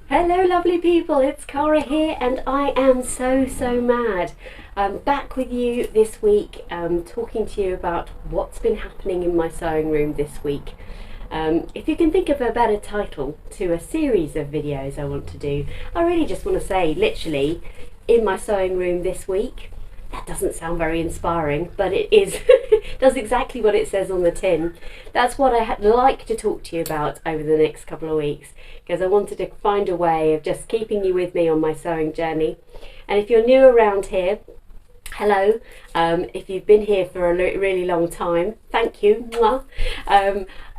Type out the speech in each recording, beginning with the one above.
Hello lovely people, it's Cara here and I am so mad. I'm back with you this week talking to you about what's been happening in my sewing room this week. If you can think of a better title to a series of videos I want to do, I really just want to say literally in my sewing room this week. That doesn't sound very inspiring, but it is. Does exactly what it says on the tin. That's what I'd like to talk to you about over the next couple of weeks, because I wanted to find a way of just keeping you with me on my sewing journey. And if you're new around here, hello. If you've been here for a really long time, thank you.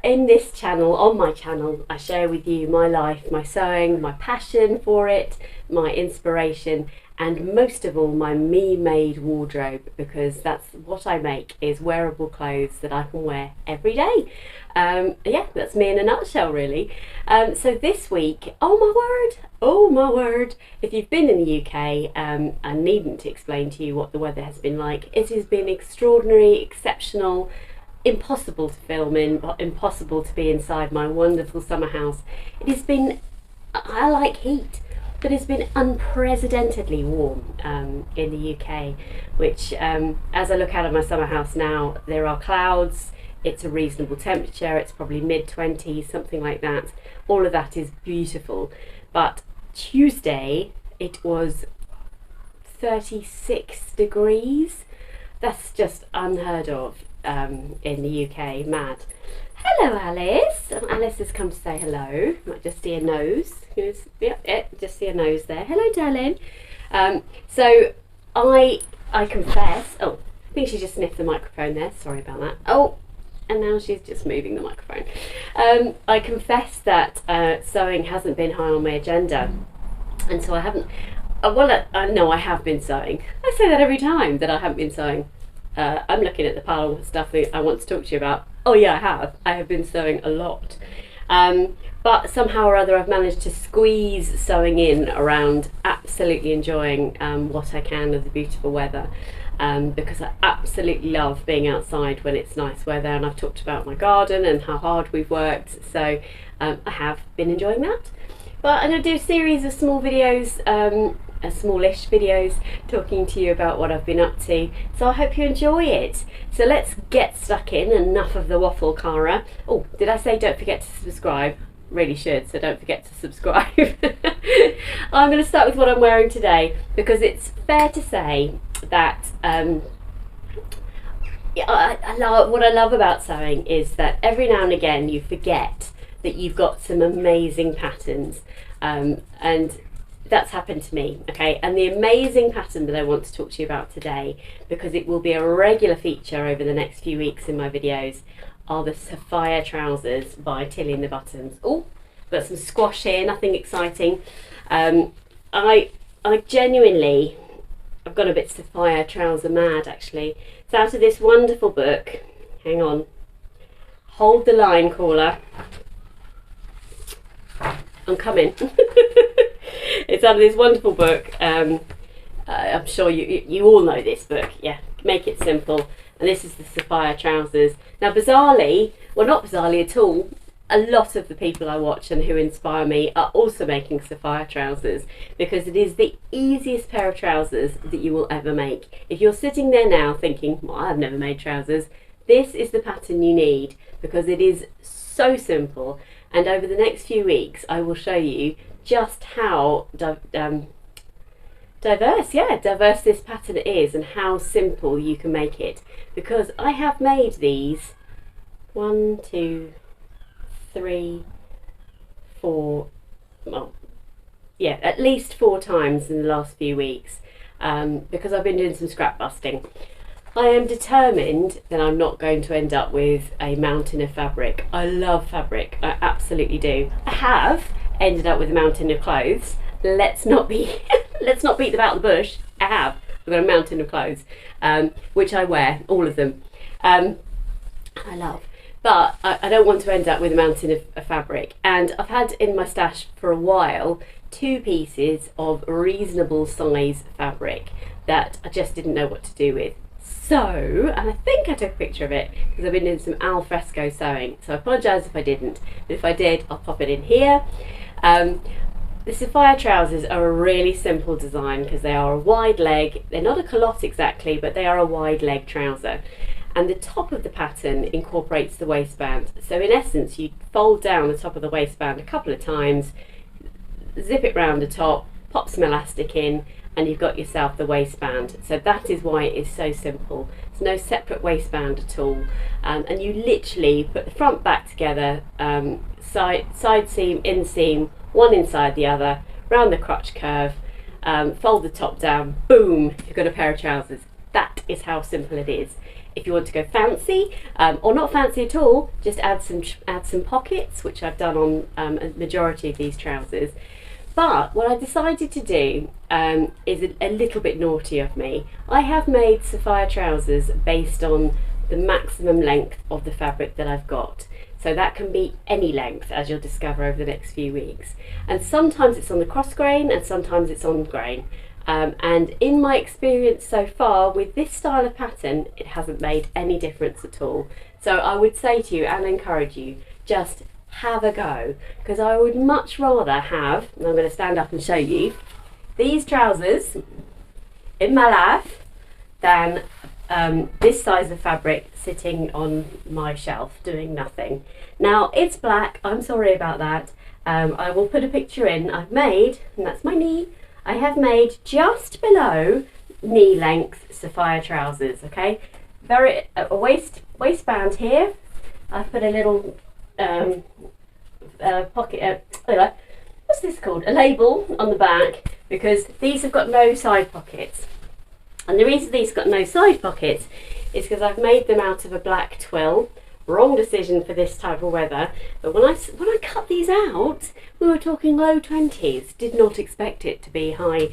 In this channel, on my channel, I share with you my life, my sewing, my passion for it, my inspiration, and most of all my me-made wardrobe, because that's what I make, is wearable clothes that I can wear every day. Yeah, that's me in a nutshell really. So this week, oh my word, if you've been in the UK, I needn't explain to you what the weather has been like. It has been extraordinary, exceptional, impossible to film in, impossible to be inside my wonderful summer house. It has been, I like heat, but it's been unprecedentedly warm in the UK, which as I look out of my summer house now, there are clouds, it's a reasonable temperature, it's probably mid-20s, something like that. All of that is beautiful. But Tuesday, it was 36 degrees. That's just unheard of in the UK, mad. Hello Alice. Alice has come to say hello. Might just see a nose. Yeah, just see a nose there. Hello darling. So I confess, oh, I think she just sniffed the microphone there, sorry about that. Oh, and now she's just moving the microphone. I confess that sewing hasn't been high on my agenda, and so I haven't, no, I have been sewing. I say that every time that I haven't been sewing. I'm looking at the pile of stuff that I want to talk to you about. Oh yeah, I have been sewing a lot. But somehow or other I've managed to squeeze sewing in around absolutely enjoying what I can of the beautiful weather, because I absolutely love being outside when it's nice weather, and I've talked about my garden and how hard we've worked, so I have been enjoying that. But I'm going to do a series of small videos, smallish videos, talking to you about what I've been up to, so I hope you enjoy it. So let's get stuck in. Enough of the waffle, Cara. Oh, did I say don't forget to subscribe? Really should, so don't forget to subscribe. I'm going to start with what I'm wearing today, because it's fair to say that what I love about sewing is that every now and again you forget that you've got some amazing patterns, and that's happened to me, okay? And the amazing pattern that I want to talk to you about today, because it will be a regular feature over the next few weeks in my videos, are the Sapphire Trousers by Atelier and the Buttons. Oh, got some squash here, nothing exciting. I genuinely, I've gone a bit Sapphire Trouser mad actually. It's out of this wonderful book. Hang on. Hold the line, caller. I'm coming. It's out of this wonderful book. I'm sure you all know this book. Yeah, Make It Simple. And this is the Sapphire Trousers. Now bizarrely, well not bizarrely at all, a lot of the people I watch and who inspire me are also making Sapphire Trousers, because it is the easiest pair of trousers that you will ever make. If you're sitting there now thinking, well, I've never made trousers, this is the pattern you need, because it is so simple. And over the next few weeks I will show you just how diverse this pattern is, and how simple you can make it, because I have made these 1, 2, 3, 4, well, yeah, at least 4 times in the last few weeks, because I've been doing some scrap busting. I am determined that I'm not going to end up with a mountain of fabric. I love fabric, I absolutely do. I have ended up with a mountain of clothes. Let's not beat about the bush. I've got a mountain of clothes, which I wear, all of them, and I love. but I don't want to end up with a mountain of fabric. And I've had in my stash for a while 2 pieces of reasonable size fabric that I just didn't know what to do with. So, and I think I took a picture of it because I've been doing some al fresco sewing, so I apologise if I didn't, but if I did, I'll pop it in here. The Sapphire Trousers are a really simple design because they are a wide leg. They're not a culotte exactly, but they are a wide leg trouser. And the top of the pattern incorporates the waistband. So in essence, you fold down the top of the waistband a couple of times, zip it round the top, pop some elastic in, and you've got yourself the waistband. So that is why it is so simple. There's no separate waistband at all. And you literally put the front back together, side seam, inseam, one inside the other, round the crotch curve, fold the top down, boom, you've got a pair of trousers. That is how simple it is. If you want to go fancy, or not fancy at all, just add some pockets, which I've done on a majority of these trousers. But what I decided to do is a little bit naughty of me. I have made Sapphire Trousers based on the maximum length of the fabric that I've got. So that can be any length, as you'll discover over the next few weeks. And sometimes it's on the cross grain and sometimes it's on grain. And in my experience so far with this style of pattern, it hasn't made any difference at all. So I would say to you and encourage you, just have a go, because I would much rather have, and I'm going to stand up and show you, these trousers in my life than this size of fabric sitting on my shelf doing nothing. Now it's black, I'm sorry about that. I will put a picture in. I've made, and that's my knee, I have made just below knee length Sapphire Trousers, okay? A waistband here. I've put a little pocket, what's this called? A label on the back, because these have got no side pockets. And the reason these got no side pockets is because I've made them out of a black twill. Wrong decision for this type of weather, but when I cut these out, we were talking low 20s. Did not expect it to be high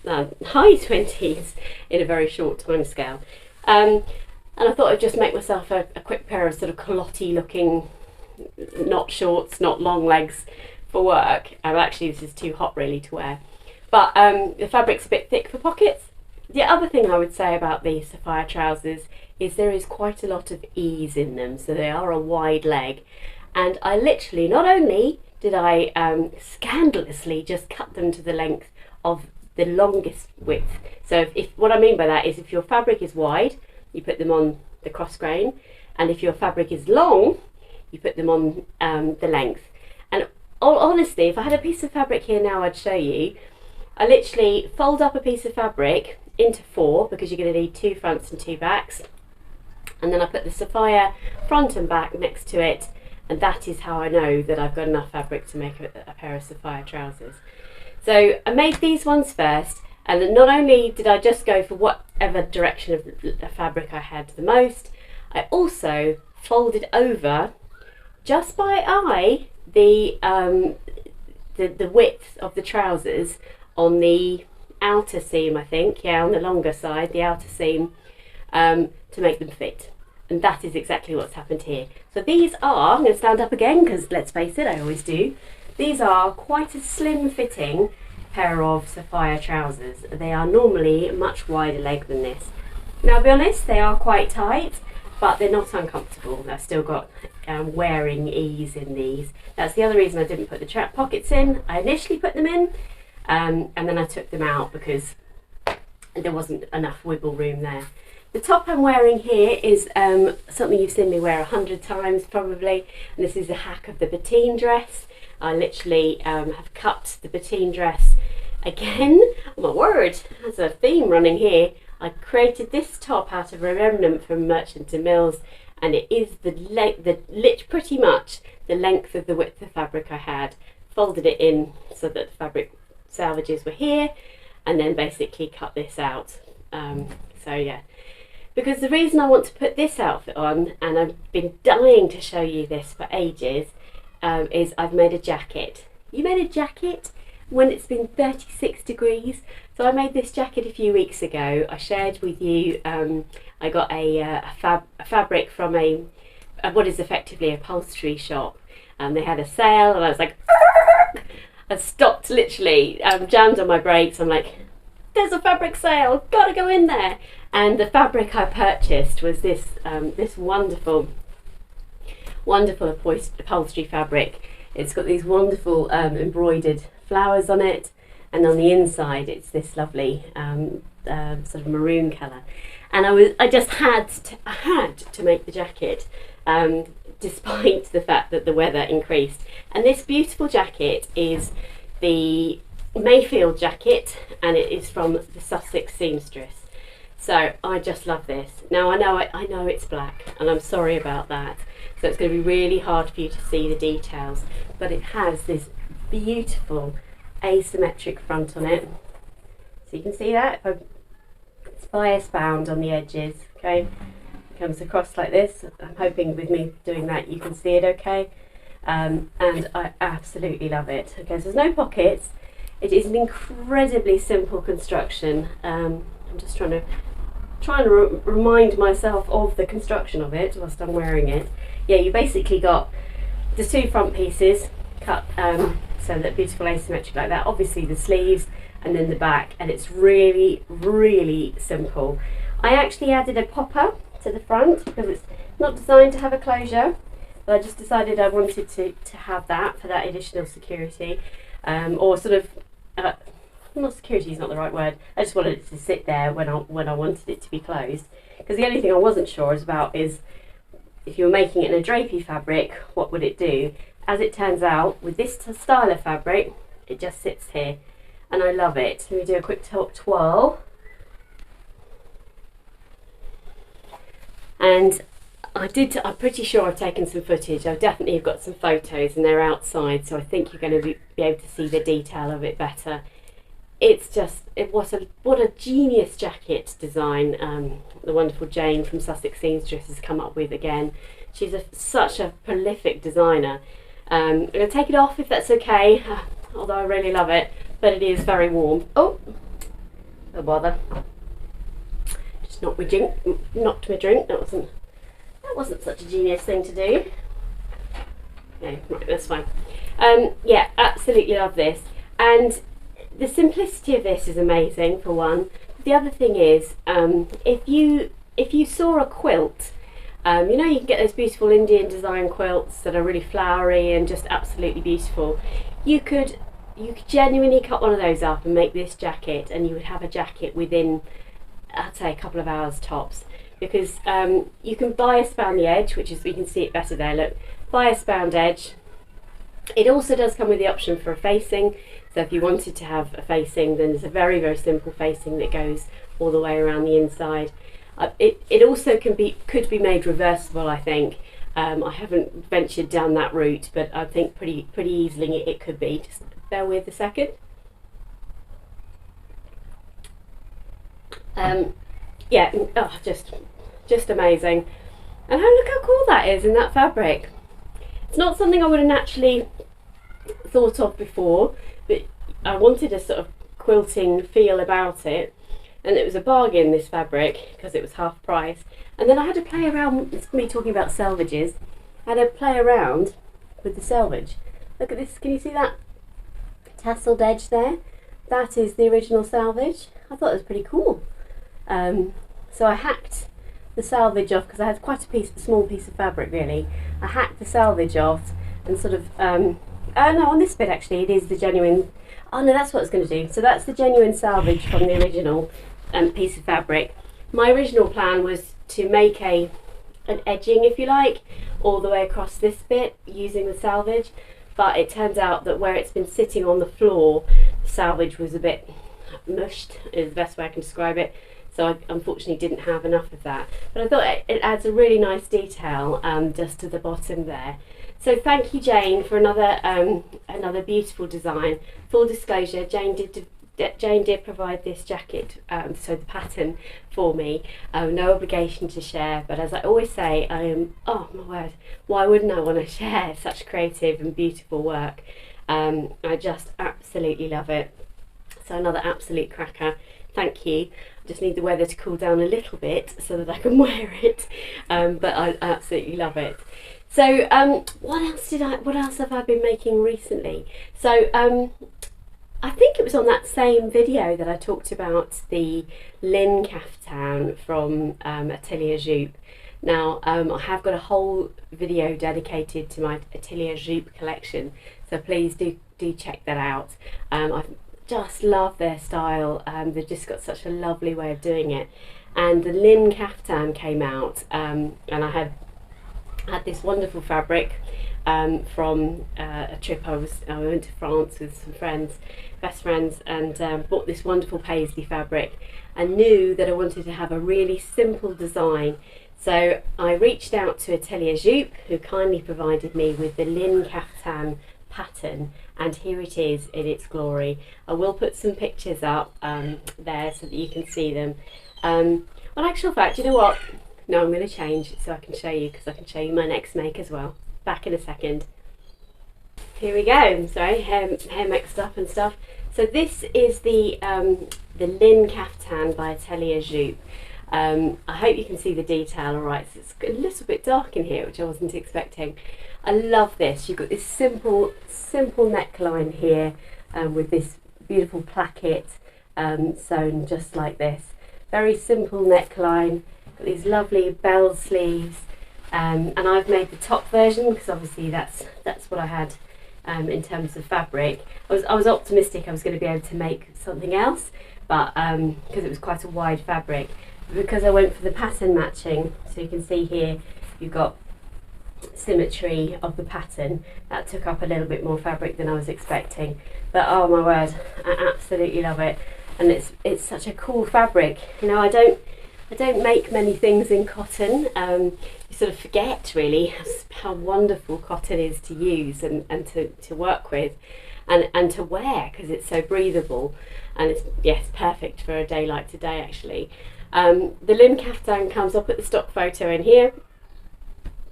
20s in a very short time scale. And I thought I'd just make myself a quick pair of sort of culotte-y looking, not shorts, not long legs for work. Actually, this is too hot really to wear. But the fabric's a bit thick for pockets. The other thing I would say about these Sapphire Trousers is there is quite a lot of ease in them, so they are a wide leg. And I literally, not only did I scandalously just cut them to the length of the longest width. So if what I mean by that is if your fabric is wide, you put them on the cross grain, and if your fabric is long, you put them on the length. And honestly, if I had a piece of fabric here now, I'd show you. I literally fold up a piece of fabric into 4, because you're going to need 2 fronts and 2 backs, and then I put the Sapphire front and back next to it, and that is how I know that I've got enough fabric to make a pair of Sapphire Trousers. So I made these ones first, and then not only did I just go for whatever direction of fabric I had the most, I also folded over, just by eye, the width of the trousers on the outer seam, I think, yeah, on the longer side, the outer seam, to make them fit. And that is exactly what's happened here. So these are, I'm going to stand up again because let's face it, I always do. These are quite a slim fitting pair of Sapphire Trousers. They are normally much wider leg than this. Now, I'll be honest, they are quite tight, but they're not uncomfortable. I've still got wearing ease in these. That's the other reason I didn't put the trap pockets in. I initially put them in, and then I took them out because there wasn't enough wiggle room there. The top I'm wearing here is something you've seen me wear 100 times probably, and this is a hack of the bateen dress. I literally have cut the bateen dress again. Oh my word, there's a theme running here. I created this top out of a remnant from Merchant and Mills, and it is pretty much the length of the width of fabric I had. Folded it in so that the fabric salvages were here, and then basically cut this out. So yeah, because the reason I want to put this outfit on, and I've been dying to show you this for ages, is I've made a jacket. You made a jacket when it's been 36 degrees? So I made this jacket a few weeks ago. I shared with you, I got a fabric from a what is effectively a upholstery shop. They had a sale, and I was like, I stopped literally, jammed on my brakes. I'm like, there's a fabric sale, gotta go in there. And the fabric I purchased was this this wonderful upholstery fabric. It's got these wonderful embroidered flowers on it, and on the inside it's this lovely sort of maroon colour. And I just had to make the jacket, despite the fact that the weather increased. And this beautiful jacket is the Mayfield Jacket, and it is from the Sussex Seamstress. So I just love this. Now I know it's black, and I'm sorry about that. So it's going to be really hard for you to see the details, but it has this beautiful asymmetric front on it. So you can see that. It's bias bound on the edges, okay? It comes across like this. I'm hoping with me doing that you can see it okay. And I absolutely love it. Okay, so there's no pockets. It is an incredibly simple construction. I'm just trying to remind myself of the construction of it whilst I'm wearing it. Yeah, you basically got the two front pieces cut so that beautiful asymmetric like that. Obviously the sleeves and then the back, and it's really, really simple. I actually added a popper to the front because it's not designed to have a closure, but I just decided I wanted to have that for that additional security, or sort of not security is not the right word. I just wanted it to sit there when I wanted it to be closed. Because the only thing I wasn't sure about is if you were making it in a drapey fabric, what would it do? As it turns out, with this style of fabric, it just sits here, and I love it. Let me do a quick top twirl. And I'm pretty sure I've taken some footage. I've definitely got some photos, and they're outside, so I think you're going to be able to see the detail of it better. It's just, what a genius jacket design the wonderful Jane from Sussex Seamstress has come up with again. She's such a prolific designer. I'm going to take it off if that's okay, although I really love it, but it is very warm. Oh, no bother. Just knocked my drink. That wasn't such a genius thing to do. Okay, right, that's fine. Yeah, absolutely love this. And the simplicity of this is amazing, for one. The other thing is, if you saw a quilt, you know, you can get those beautiful Indian design quilts that are really flowery and just absolutely beautiful. You could genuinely cut one of those up and make this jacket, and you would have a jacket within, I'd say, a couple of hours tops. Because you can bias bound the edge, which is, we can see it better there, look, bias bound edge. It also does come with the option for a facing. So if you wanted to have a facing, then there's a very, very simple facing that goes all the way around the inside. It also could be made reversible, I think. I haven't ventured down that route, but I think pretty easily it could be. Just bear with a second. Yeah, oh, just amazing. And look how cool that is in that fabric. It's not something I would have naturally thought of before, but I wanted a sort of quilting feel about it, and it was a bargain, this fabric, because it was half price. And then I had to play around, it's me talking about selvages, I had to play around with the selvage. Look at this, can you see that tasseled edge there? That is the original selvage. I thought it was pretty cool. So I hacked the selvage off, because I had quite a small piece of fabric really. I hacked the selvage off and sort of, no, on this bit actually it is the genuine, oh no, that's what it's going to do. So that's the genuine selvage from the original piece of fabric. My original plan was to make an edging, if you like, all the way across this bit using the selvage, but it turns out that where it's been sitting on the floor, the selvage was a bit mushed, is the best way I can describe it. So I unfortunately didn't have enough of that, but I thought it adds a really nice detail just to the bottom there. So thank you, Jane, for another beautiful design. Full disclosure, Jane did provide this jacket, so the pattern for me. No obligation to share, but as I always say, I am, oh my word, why wouldn't I want to share such creative and beautiful work? I just absolutely love it. So another absolute cracker. Thank you. I just need the weather to cool down a little bit so that I can wear it, but I absolutely love it. So what else have I been making recently? So I think it was on that same video that I talked about the Lin Caftan from Atelier Jupe. Now I have got a whole video dedicated to my Atelier Jupe collection, so please do check that out. I've just love their style. They've just got such a lovely way of doing it. And the Lin Caftan came out, and I had this wonderful fabric from a trip I went to France with some friends, best friends, and bought this wonderful paisley fabric. I knew that I wanted to have a really simple design, so I reached out to Atelier Jupe, who kindly provided me with the Lin Caftan pattern, and here it is in its glory. I will put some pictures up there so that you can see them. Well, actual fact, you know what? No, I'm going to change so I can show you, because I can show you my next make as well. Back in a second. Here we go. Sorry, hair mixed up and stuff. So this is the Lin Caftan by Atelier Jupe. I hope you can see the detail all right. So it's a little bit dark in here, which I wasn't expecting. I love this. You've got this simple neckline here with this beautiful placket sewn just like this. Very simple neckline. Got these lovely bell sleeves, and I've made the top version because obviously that's what I had in terms of fabric. I was optimistic I was going to be able to make something else, but because it was quite a wide fabric. Because I went for the pattern matching, so you can see here you've got symmetry of the pattern. That took up a little bit more fabric than I was expecting, but oh my word, I absolutely love it, and it's such a cool fabric. You know, I don't make many things in cotton. You sort of forget really how wonderful cotton is to use and to work with and to wear, because it's so breathable, and it's perfect for a day like today actually. The Lin Caftan comes up at the stock photo in here.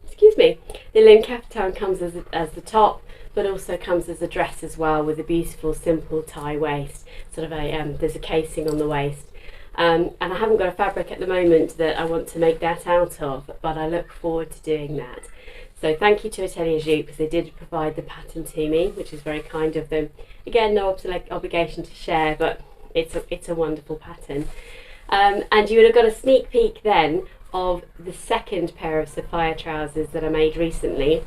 Excuse me. The Lin Caftan comes as the top, but also comes as a dress as well, with a beautiful simple tie waist. Sort of there's a casing on the waist. And I haven't got a fabric at the moment that I want to make that out of, but I look forward to doing that. So thank you to Atelier Jupe, because they did provide the pattern to me, which is very kind of them. Again, no obligation to share, but it's a wonderful pattern. And you would have got a sneak peek then of the second pair of Sapphire trousers that I made recently.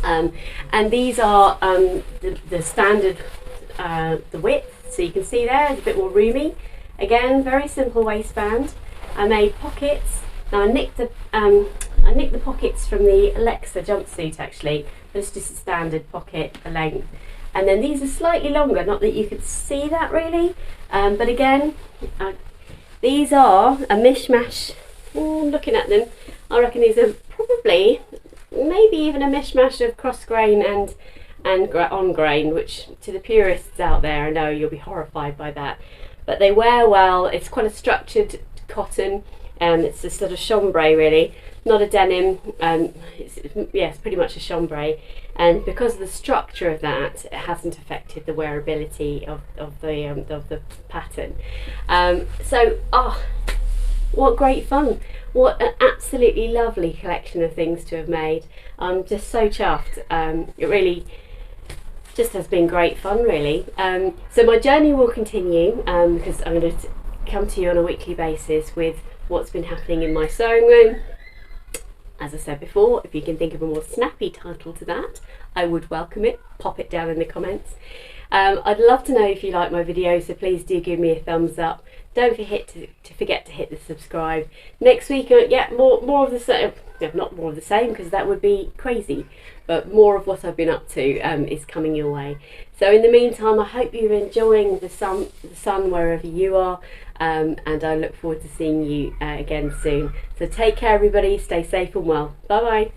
And these are the standard, the width, so you can see there, it's a bit more roomy. Again, very simple waistband. I made pockets. Now I nicked the pockets from the Alexa jumpsuit actually, but it's just a standard pocket for length. And then these are slightly longer, not that you could see that really, but again, these are a mishmash. Looking at them, I reckon these are probably, maybe even a mishmash of cross grain and on grain, which to the purists out there, I know you'll be horrified by that. But they wear well. It's quite a structured cotton, and it's a sort of chambray really, not a denim. It's pretty much a chambray, and because of the structure of that, it hasn't affected the wearability of the pattern. What great fun! What an absolutely lovely collection of things to have made. I'm just so chuffed. It really just has been great fun really. So my journey will continue, because I'm going to come to you on a weekly basis with what's been happening in my sewing room. As I said before, if you can think of a more snappy title to that, I would welcome it. Pop it down in the comments. I'd love to know if you like my videos, so please do give me a thumbs up. Don't forget to hit the subscribe. Next week, more of the same. Not more of the same, because that would be crazy, but more of what I've been up to is coming your way. So in the meantime, I hope you're enjoying the sun wherever you are, and I look forward to seeing you again soon. So take care everybody, stay safe and well. Bye bye.